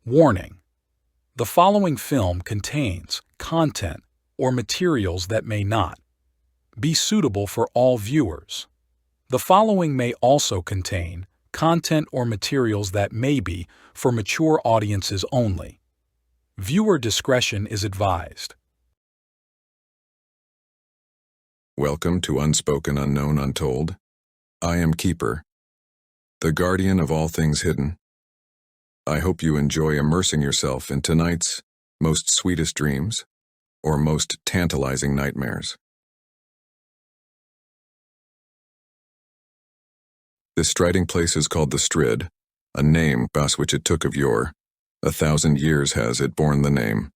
Warning: the following film contains content or materials that may not be suitable for all viewers. The following may also contain content or materials that may be for mature audiences only. Viewer discretion is advised. Welcome to Unspoken, Unknown, Untold. I am Keeper, the guardian of all things hidden. I hope you enjoy immersing yourself in tonight's most sweetest dreams or most tantalizing nightmares. This striding place is called the Strid, a name thus which it took of yore. 1,000 years has it borne the name,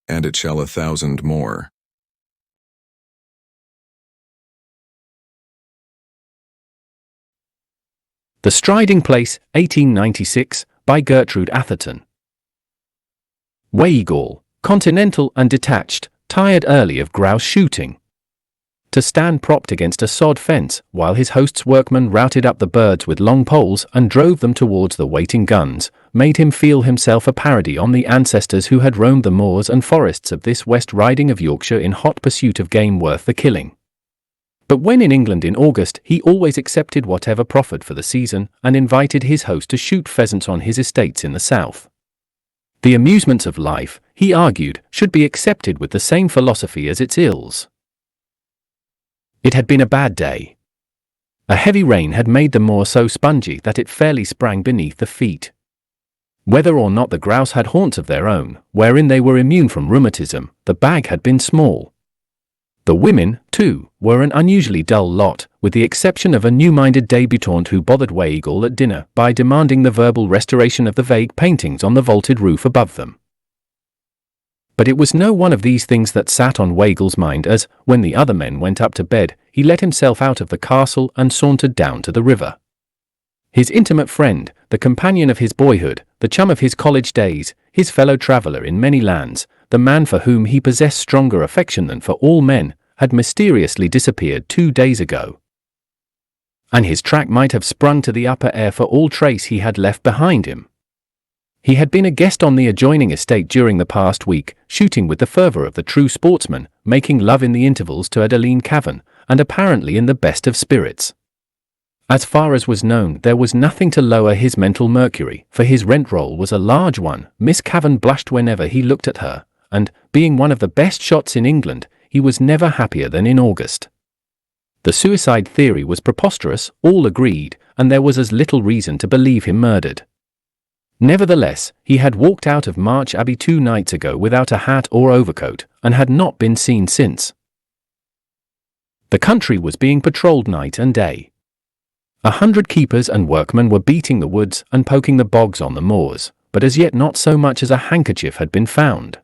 and it shall 1,000 more. The Striding Place, 1896, by Gertrude Atherton. Weigall, continental and detached, tired early of grouse shooting. To stand propped against a sod fence while his host's workmen routed up the birds with long poles and drove them towards the waiting guns, made him feel himself a parody on the ancestors who had roamed the moors and forests of this West Riding of Yorkshire in hot pursuit of game worth the killing. But when in England in August, he always accepted whatever proffered for the season and invited his host to shoot pheasants on his estates in the south. The amusements of life, he argued, should be accepted with the same philosophy as its ills. It had been a bad day. A heavy rain had made the moor so spongy that it fairly sprang beneath the feet. Whether or not the grouse had haunts of their own, wherein they were immune from rheumatism, the bag had been small. The women, too, were an unusually dull lot, with the exception of a new-minded debutante who bothered Weigall at dinner by demanding the verbal restoration of the vague paintings on the vaulted roof above them. But it was no one of these things that sat on Weigall's mind as, when the other men went up to bed, he let himself out of the castle and sauntered down to the river. His intimate friend, the companion of his boyhood, the chum of his college days, his fellow traveller in many lands, the man for whom he possessed stronger affection than for all men, had mysteriously disappeared 2 days ago. And his track might have sprung to the upper air for all trace he had left behind him. He had been a guest on the adjoining estate during the past week, shooting with the fervour of the true sportsman, making love in the intervals to Adeline Cavan, and apparently in the best of spirits. As far as was known, there was nothing to lower his mental mercury, for his rent roll was a large one. Miss Cavan blushed whenever he looked at her, and, being one of the best shots in England, he was never happier than in August. The suicide theory was preposterous, all agreed, and there was as little reason to believe him murdered. Nevertheless, he had walked out of March Abbey 2 nights ago without a hat or overcoat, and had not been seen since. The country was being patrolled night and day. 100 keepers and workmen were beating the woods and poking the bogs on the moors, but as yet not so much as a handkerchief had been found.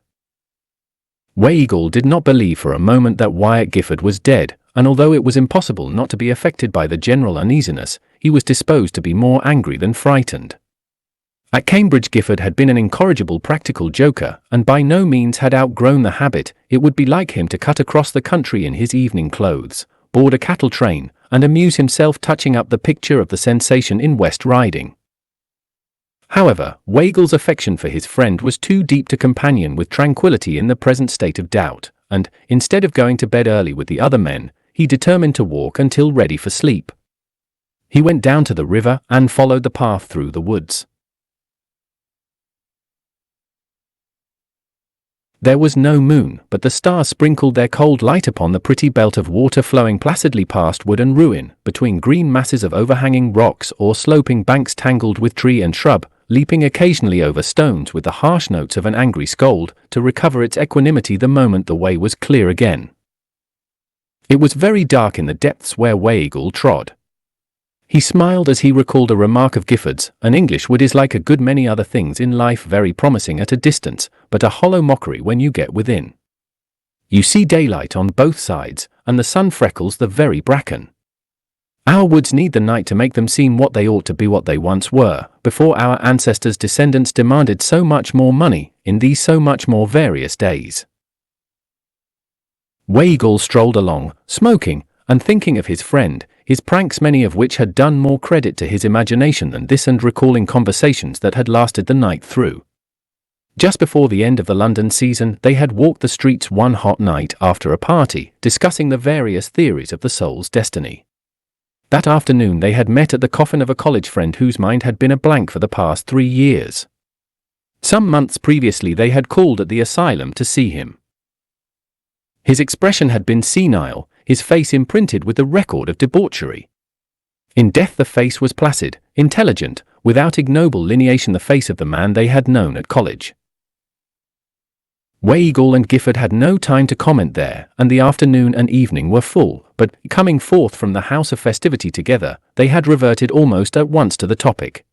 Weigall did not believe for a moment that Wyatt Gifford was dead, and although it was impossible not to be affected by the general uneasiness, he was disposed to be more angry than frightened. At Cambridge, Gifford had been an incorrigible practical joker, and by no means had outgrown the habit. It would be like him to cut across the country in his evening clothes, board a cattle train, and amuse himself touching up the picture of the sensation in West Riding. However, Weigall's affection for his friend was too deep to companion with tranquillity in the present state of doubt, and, instead of going to bed early with the other men, he determined to walk until ready for sleep. He went down to the river and followed the path through the woods. There was no moon, but the stars sprinkled their cold light upon the pretty belt of water flowing placidly past wood and ruin, between green masses of overhanging rocks or sloping banks tangled with tree and shrub, leaping occasionally over stones with the harsh notes of an angry scold, to recover its equanimity the moment the way was clear again. It was very dark in the depths where Weigall trod. He smiled as he recalled a remark of Gifford's: an English wood is like a good many other things in life, very promising at a distance, but a hollow mockery when you get within. You see daylight on both sides, and the sun freckles the very bracken. Our woods need the night to make them seem what they ought to be, what they once were, before our ancestors' descendants demanded so much more money, in these so much more various days. Weigall strolled along, smoking, and thinking of his friend, his pranks, many of which had done more credit to his imagination than this, and recalling conversations that had lasted the night through. Just before the end of the London season, they had walked the streets one hot night after a party, discussing the various theories of the soul's destiny. That afternoon they had met at the coffin of a college friend whose mind had been a blank for the past 3 years. Some months previously they had called at the asylum to see him. His expression had been senile, his face imprinted with the record of debauchery. In death the face was placid, intelligent, without ignoble lineation, the face of the man they had known at college. Weigall and Gifford had no time to comment there, and the afternoon and evening were full, but, coming forth from the house of festivity together, they had reverted almost at once to the topic.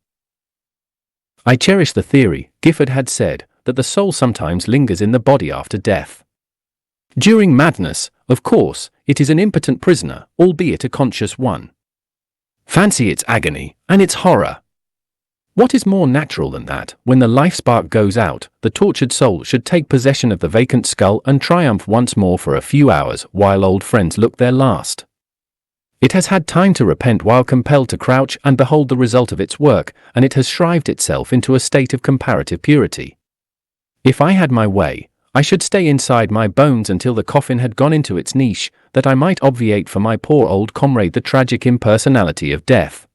"I cherish the theory," Gifford had said, "that the soul sometimes lingers in the body after death. During madness, of course, it is an impotent prisoner, albeit a conscious one. Fancy its agony, and its horror! What is more natural than that, when the life spark goes out, the tortured soul should take possession of the vacant skull and triumph once more for a few hours while old friends look their last? It has had time to repent while compelled to crouch and behold the result of its work, and it has shrived itself into a state of comparative purity. If I had my way, I should stay inside my bones until the coffin had gone into its niche, that I might obviate for my poor old comrade the tragic impersonality of death.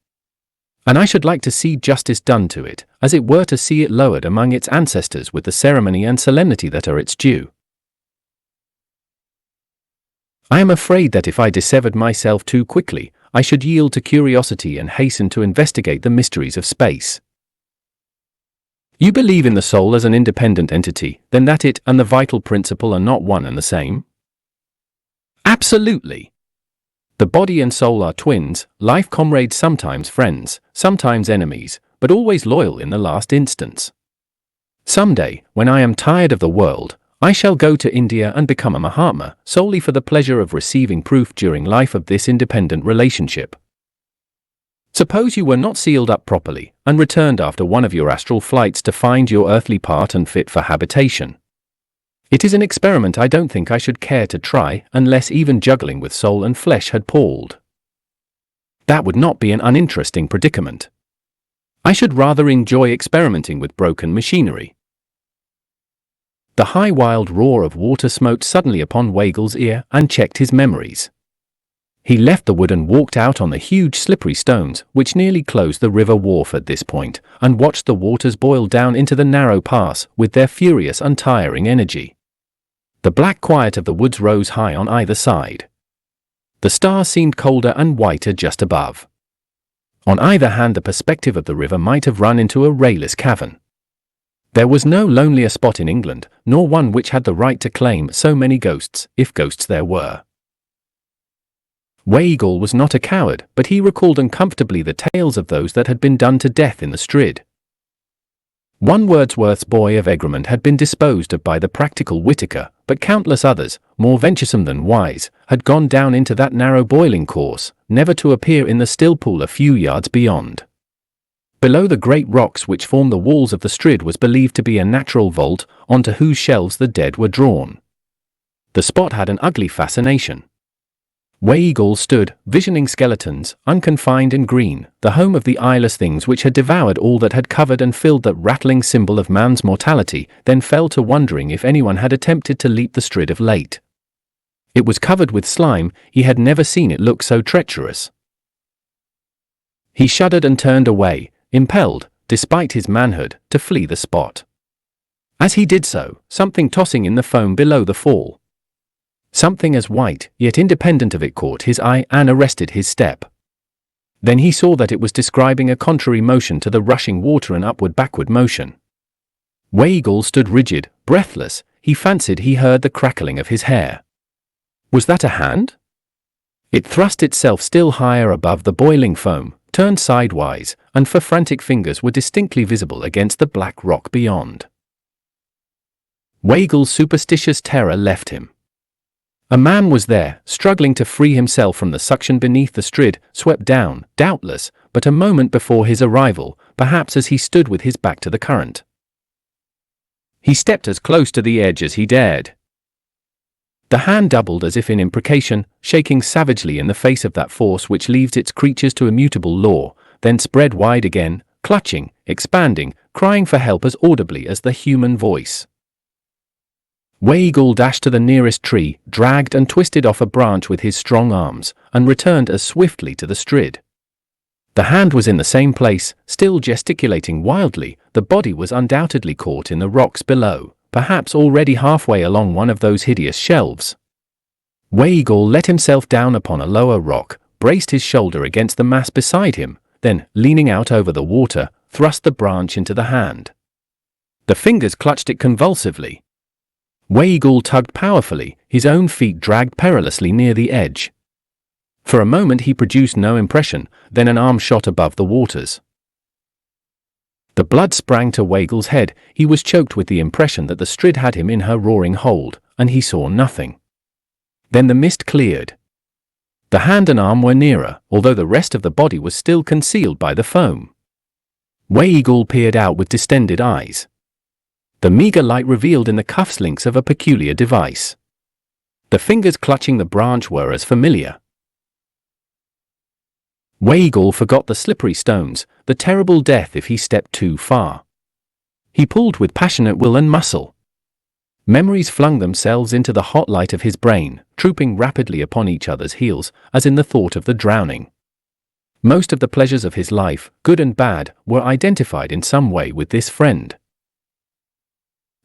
And I should like to see justice done to it, as it were to see it lowered among its ancestors with the ceremony and solemnity that are its due. I am afraid that if I dissevered myself too quickly, I should yield to curiosity and hasten to investigate the mysteries of space." "You believe in the soul as an independent entity, then that it and the vital principle are not one and the same?" "Absolutely. The body and soul are twins, life comrades, sometimes friends, sometimes enemies, but always loyal in the last instance. Someday, when I am tired of the world, I shall go to India and become a Mahatma, solely for the pleasure of receiving proof during life of this independent relationship. Suppose you were not sealed up properly, and returned after one of your astral flights to find your earthly part unfit for habitation. It is an experiment I don't think I should care to try, unless even juggling with soul and flesh had palled. That would not be an uninteresting predicament. I should rather enjoy experimenting with broken machinery." The high wild roar of water smote suddenly upon Weigall's ear and checked his memories. He left the wood and walked out on the huge slippery stones, which nearly closed the river wharf at this point, and watched the waters boil down into the narrow pass with their furious, untiring energy. The black quiet of the woods rose high on either side. The stars seemed colder and whiter just above. On either hand the perspective of the river might have run into a rayless cavern. There was no lonelier spot in England, nor one which had the right to claim so many ghosts, if ghosts there were. Weigall was not a coward, but he recalled uncomfortably the tales of those that had been done to death in the Strid. One Wordsworth's Boy of Egremont had been disposed of by the practical Whitaker, but countless others, more venturesome than wise, had gone down into that narrow boiling course, never to appear in the still pool a few yards beyond. Below the great rocks which formed the walls of the Strid was believed to be a natural vault, onto whose shelves the dead were drawn. The spot had an ugly fascination. Weigall stood, visioning skeletons, unconfined and green, the home of the eyeless things which had devoured all that had covered and filled that rattling symbol of man's mortality, then fell to wondering if anyone had attempted to leap the Strid of late. It was covered with slime, he had never seen it look so treacherous. He shuddered and turned away, impelled, despite his manhood, to flee the spot. As he did so, something tossing in the foam below the fall. Something as white, yet independent of it, caught his eye and arrested his step. Then he saw that it was describing a contrary motion to the rushing water, an upward-backward motion. Weigall stood rigid, breathless. He fancied he heard the crackling of his hair. Was that a hand? It thrust itself still higher above the boiling foam, turned sidewise, and four frantic fingers were distinctly visible against the black rock beyond. Weigall's superstitious terror left him. A man was there, struggling to free himself from the suction beneath the Strid, swept down, doubtless, but a moment before his arrival, perhaps as he stood with his back to the current. He stepped as close to the edge as he dared. The hand doubled as if in imprecation, shaking savagely in the face of that force which leaves its creatures to immutable law, then spread wide again, clutching, expanding, crying for help as audibly as the human voice. Weigel dashed to the nearest tree, dragged and twisted off a branch with his strong arms, and returned as swiftly to the strid. The hand was in the same place, still gesticulating wildly. The body was undoubtedly caught in the rocks below, perhaps already halfway along one of those hideous shelves. Weigel let himself down upon a lower rock, braced his shoulder against the mass beside him, then, leaning out over the water, thrust the branch into the hand. The fingers clutched it convulsively. Weigel tugged powerfully, his own feet dragged perilously near the edge. For a moment he produced no impression, then an arm shot above the waters. The blood sprang to Weigel's head. He was choked with the impression that the strid had him in her roaring hold, and he saw nothing. Then the mist cleared. The hand and arm were nearer, although the rest of the body was still concealed by the foam. Weigel peered out with distended eyes. The meager light revealed in the cuffs links of a peculiar device. The fingers clutching the branch were as familiar. Weigel forgot the slippery stones, the terrible death if he stepped too far. He pulled with passionate will and muscle. Memories flung themselves into the hot light of his brain, trooping rapidly upon each other's heels, as in the thought of the drowning. Most of the pleasures of his life, good and bad, were identified in some way with this friend.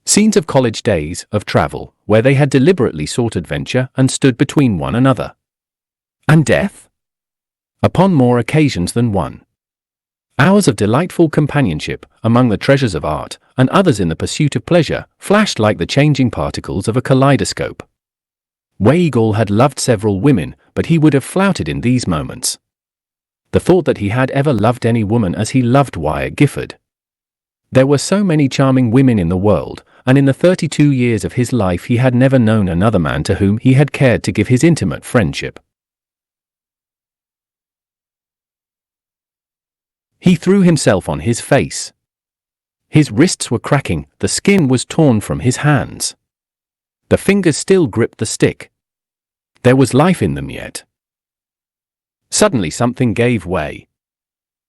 Scenes of college days, of travel, where they had deliberately sought adventure and stood between one another. And death? Upon more occasions than one. Hours of delightful companionship, among the treasures of art, and others in the pursuit of pleasure, flashed like the changing particles of a kaleidoscope. Weigel had loved several women, but he would have flouted in these moments. The thought that he had ever loved any woman as he loved Wyatt Gifford. There were so many charming women in the world, and in the 32 years of his life he had never known another man to whom he had cared to give his intimate friendship. He threw himself on his face. His wrists were cracking, the skin was torn from his hands. The fingers still gripped the stick. There was life in them yet. Suddenly something gave way.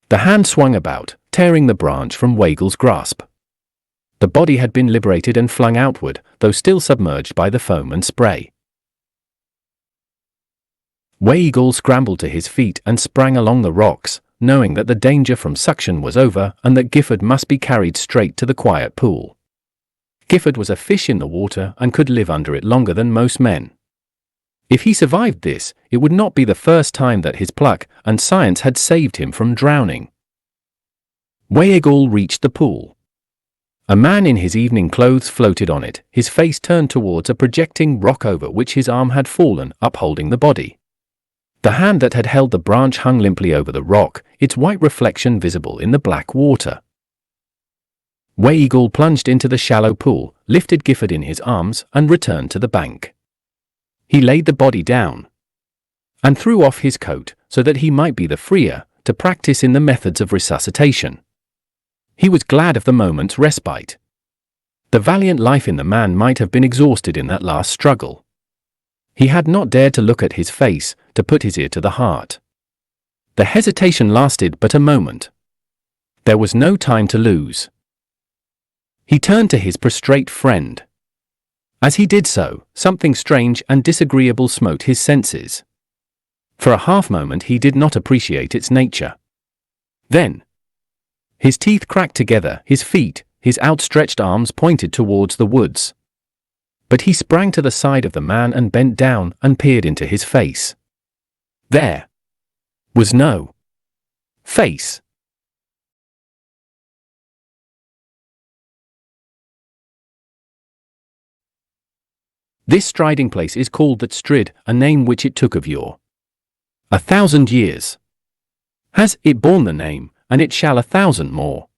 The hand swung about, tearing the branch from Weigel's grasp. The body had been liberated and flung outward, though still submerged by the foam and spray. Weigel scrambled to his feet and sprang along the rocks, knowing that the danger from suction was over and that Gifford must be carried straight to the quiet pool. Gifford was a fish in the water and could live under it longer than most men. If he survived this, it would not be the first time that his pluck and science had saved him from drowning. Weigel reached the pool. A man in his evening clothes floated on it, his face turned towards a projecting rock over which his arm had fallen, upholding the body. The hand that had held the branch hung limply over the rock, its white reflection visible in the black water. Weigel plunged into the shallow pool, lifted Gifford in his arms, and returned to the bank. He laid the body down and threw off his coat so that he might be the freer to practice in the methods of resuscitation. He was glad of the moment's respite. The valiant life in the man might have been exhausted in that last struggle. He had not dared to look at his face, to put his ear to the heart. The hesitation lasted but a moment. There was no time to lose. He turned to his prostrate friend. As he did so, something strange and disagreeable smote his senses. For a half-moment he did not appreciate its nature. Then, his teeth cracked together, his feet, his outstretched arms pointed towards the woods. But he sprang to the side of the man and bent down and peered into his face. There was no face. This striding place is called that strid, a name which it took of yore. 1,000 years has it borne the name, and it shall 1,000 more.